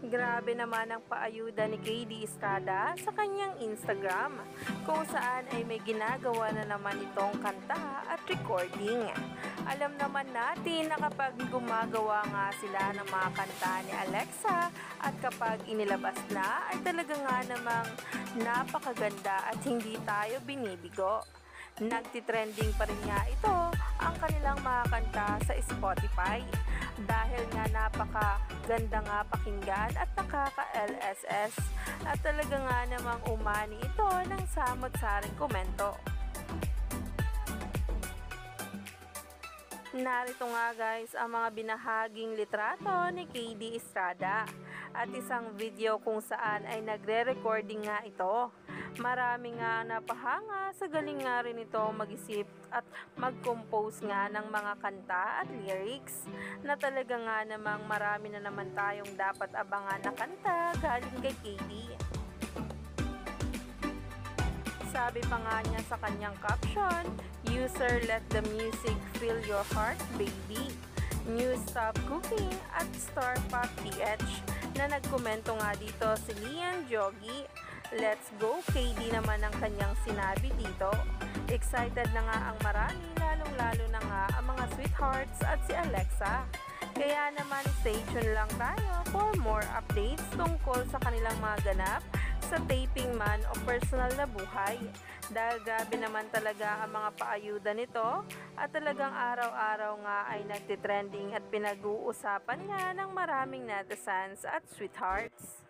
Grabe naman ang paayuda ni KD Estrada sa kanyang Instagram, kung saan ay may ginagawa na naman itong kanta at recording. Alam naman natin na kapag gumagawa nga sila ng mga kanta ni Alexa at kapag inilabas na ay talaga nga namang napakaganda at hindi tayo binibigo. Nagtitrending pa rin nga ito ang kanilang mga kanta sa Spotify dahil nga napakaganda nga pakinggan at nakaka-LSS at talaga nga namang umani ito ng samot-saring komento. Narito nga guys ang mga binahaging litrato ni KD Estrada at isang video kung saan ay nagre-recording nga ito. Marami nga napahanga sa galing nga rin ito mag-isip at mag-compose nga ng mga kanta at lyrics na talaga nga namang marami na naman tayong dapat abangan na kanta galing kay KD. Sabi pa nga niya sa kanyang caption, "User, let the music fill your heart, baby." New Stop Cooking at Star Pop PH na nagkomento nga dito si Lian Jogi. Let's go KD naman ang kanyang sinabi dito. Excited na nga ang marami, lalong-lalo na nga ang mga sweethearts at si Alexa. Kaya naman stay tuned lang tayo for more updates tungkol sa kanilang mga ganap sa taping man o personal na buhay. Dahil grabe naman talaga ang mga paayuda nito at talagang araw-araw nga ay nagtitrending at pinag-uusapan nga ng maraming netizens at sweethearts.